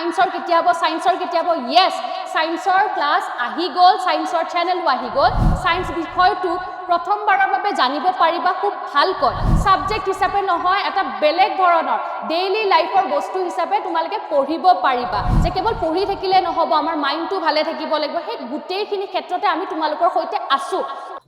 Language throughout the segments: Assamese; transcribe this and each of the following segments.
সায়েন্সৰ কেতিয়া হ'ব সায়েন্সৰ কেতিয়া হ'ব ইয়েস সায়েন্সৰ ক্লাছ আহি গ'ল সায়েন্সৰ চেনেলও আহি গ'ল সায়েন্স বিষয়টো প্ৰথমবাৰৰ বাবে জানিব পাৰিবা খুব ভালকৈ সাবজেক্ট হিচাপে নহয় এটা বেলেগ ধৰণৰ ডেইলি লাইফৰ বস্তু হিচাপে তোমালোকে পঢ়িব পাৰিবা যে কেৱল পঢ়ি থাকিলে নহব আমাৰ মাইন্ডটো ভালে থাকিব লাগিব সেই গুটেইখিনি ক্ষেত্ৰতে আমি তোমালোকৰ সৈতে আছো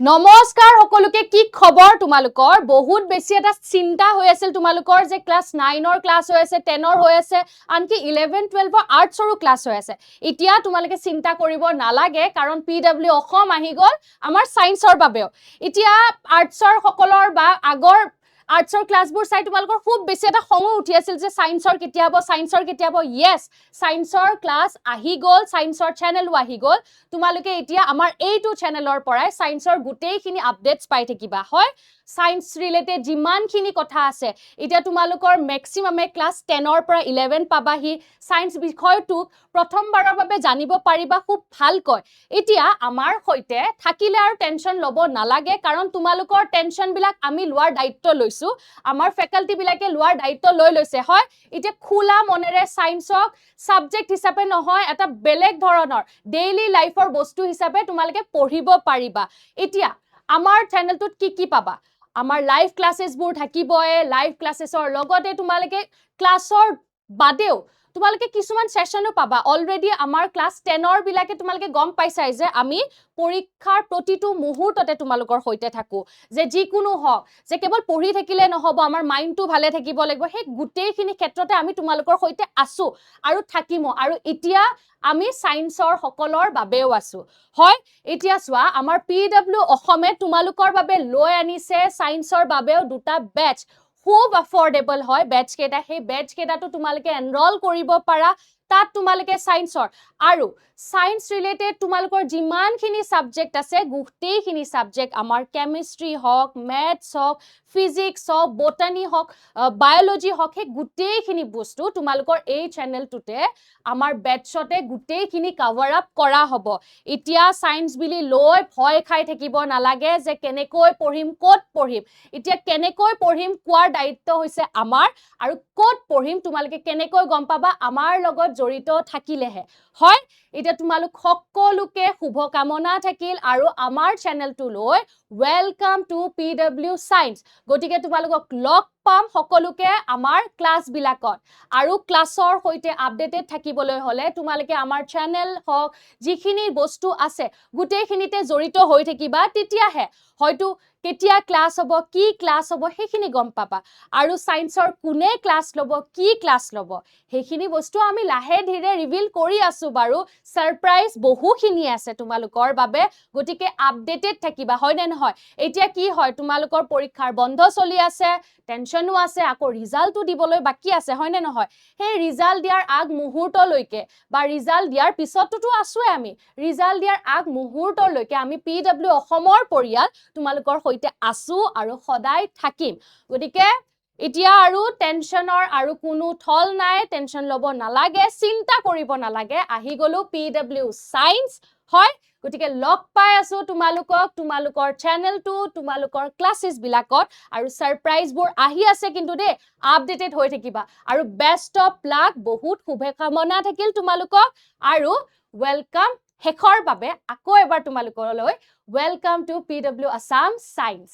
নমস্কাৰ সকলোকে কি খবৰ তোমালোকৰ বহুত বেছি এটা চিন্তা হৈ আছিল তোমালোকৰ যে ক্লাস 9 ৰ ক্লাস হৈ আছে 10 ৰ হৈ আছে আনকি 11 12 ৰ আৰ্টছৰো ক্লাস হৈ আছে এতিয়া তোমালোকে চিন্তা কৰিব নালাগে কাৰণ পিডব্লিউ অসম আহি গ'ল আমাৰ সায়েন্সৰ বাবেও এতিয়া আৰ্টছৰ সকলৰ বা আগৰ আৰ্টছৰ ক্লাছবোৰ চাই তোমালোকৰ খুব বেছি এটা খং উঠি আছিল যে সায়েন্সৰ কেতিয়া হ'ব ইয়েস সায়েন্সৰ ক্লাছ আহি গ'ল সায়েন্সৰ চেনেলও আহি গ'ল তোমালোকে এতিয়া আমাৰ এইটো চেনেলৰ পৰাই সায়েন্সৰ গুটেইখিনি আপডেটস পাই থাকিবা হয় সায়েন্স ৰিলেটেড যিমানখিনি কথা আছে এতিয়া তোমালোকৰ ম্যাক্সিমামে ক্লাছ 10 ৰ পৰা 11 পাবাহি সায়েন্স বিষয়টো প্ৰথমবাৰৰ বাবে জানিব পাৰিবা খুব ভালকৈ এতিয়া আমাৰ হৈতে থাকিলে আৰু টেনচন ল'ব নালাগে কাৰণ তোমালোকৰ টেনচন বিলাক আমি লোৱাৰ দায়িত্ব লৈছো আমাৰ ফেকাল্টি বিলাকে লোৱাৰ দায়িত্ব লৈ লৈছে হয় এতিয়া খোলা মনেৰে সায়েন্সক সাবজেক্ট হিচাপে নহয় এটা বেলেগ ধৰণৰ ডেইলি লাইফৰ বস্তু হিচাপে তোমালোকে পঢ়িব পাৰিবা এতিয়া আমাৰ চেনেলটোত কি পাবা আমাৰ লাইভ ক্লাसेसবোৰ থাকিবয়ে লাইভ ক্লাसेसৰ লগতে তোমালোকে ক্লাছৰ বাদেও তোমালোকে কিছুমান সেশনো পাবা অলৰেডি আমাৰ ক্লাছ 10 ৰ বিলাকে তোমালোকে গম পাইছাই যে আমি পৰীক্ষাৰ প্ৰতিটো মুহূৰ্ততে তোমালোকৰ হৈতে থাকো যে যিকোনো হক যে কেৱল পঢ়ি থাকিলে নহব আমাৰ মাইন্ডটো ভালে থাকিব লাগিব সেই গুটেইখিনি ক্ষেত্ৰতে আমি তোমালোকৰ হৈতে আছো আৰু থাকিমো আৰু এতিয়া আমি সায়েন্সৰ সকলৰ বাবেও আছো হয় এতিয়া সোৱা আমাৰ পিডব্লিউ অসমে তোমালোকৰ বাবে লৈ আনিছে সায়েন্সৰ বাবেও দুটা বেচ খুব এফৰ্ডেবল হয় বেচ কেটা সেই বেচ কেটাটো তোমালোকে এনৰোল কৰিব পাৰা তাত তোমালোকে সায়েন্সৰ আৰু সায়েন্স ৰিলেটেড তোমালোকৰ যিমানখিনি সাবজেক্ট আছে গুটেইখিনি সাবজেক্ট আমাৰ কেমিষ্ট্ৰি হক ম্যাথছ হক ফিজিক্স হক বটানি হক বায়োলজি হক সেই গুটেইখিনি বস্তু তোমালোকৰ এই চেনেলটোতে আমাৰ বেচতে গুটেইখিনি কভাৰ আপ কৰা হ'ব এতিয়া সায়েন্স বিলি লৈ ভয় খাই থাকিব নালাগে যে কেনেকৈ পঢ়িম ক'ত পঢ়িম এতিয়া কেনেকৈ পঢ়িম কোৱাৰ দায়িত্ব হৈছে আমাৰ আৰু ক'ত পঢ়িম তোমালোকে কেনেকৈ গম পাবা আমাৰ লগত জড়িত থাকিলেহে হয় এতিয়া তোমালোক সকলোকে শুভকামনা থাকিল আৰু আমাৰ চেনেলটো লৈ ওয়েলকাম টু পিডব্লিউ সায়েন্স গতিকে তোমালোকক লগ পাম সকলোকে আমাৰ ক্লাছ বিলাকত আৰু ক্লাছৰ হৈতে আপডেটেড থাকিবলৈ হলে তোমালোকে আমাৰ চেনেল হক যিখিনি বস্তু আছে গুটেইখিনিতে জড়িত হৈ থাকিবা তেতিয়াহে হয়তো কেতিয়া ক্লাছ হ'ব কি ক্লাছ হ'ব সেইখিনি গম পাবা আৰু সায়েন্সৰ কোনে ক্লাছ ল'ব কি ক্লাছ ল'ব সেইখিনি বস্তু আমি লাহে ধীৰে ৰিভিল কৰি আছো বাৰু সাৰপ্ৰাইজ বহুখিনি আছে তোমালোকৰ বাবে গতিকে আপডেটেড থাকিবা হয় নে নহয় এতিয়া কি হয় তোমালোকৰ পৰীক্ষাৰ বন্ধ চলি আছে টেনচনো আছে আকৌ ৰিজাল্টটো দিবলৈ বাকি আছে হয় নে নহয় সেই ৰিজাল্ট দিয়াৰ আগ মুহূৰ্তলৈকে বা ৰিজাল্ট দিয়াৰ পিছতটো আছোৱে আমি ৰিজাল্ট দিয়াৰ আগ মুহূৰ্তলৈকে আমি পিডব্লিউ অসমৰ পৰিয়াল তোমালোকৰ হৈতে আছো আৰু সদায় থাকিম গতিকে এতিয়া আৰু টেনচনৰ আৰু কোনো থল নাই টেনচন ল'ব নালাগে চিন্তা কৰিব নালাগে আহি গলো পিডব্লিউ সায়েন্স হয় গতিকে লগ পাই আছো তোমালোকৰ চেনেলটো তোমালোকৰ ক্লাसेस বিলাকত আৰু সাৰপ্ৰাইজবোৰ আহি আছে কিন্তু দে আপডেটেড হৈ থাকিবা আৰু বেষ্ট অফ লাক বহুত শুভকামনা থাকিল তোমালোকক আৰু ওয়েলকাম শেখৰ বাবে আকৌ এবাৰ তোমালোকৰলৈ welcome to PW Assam science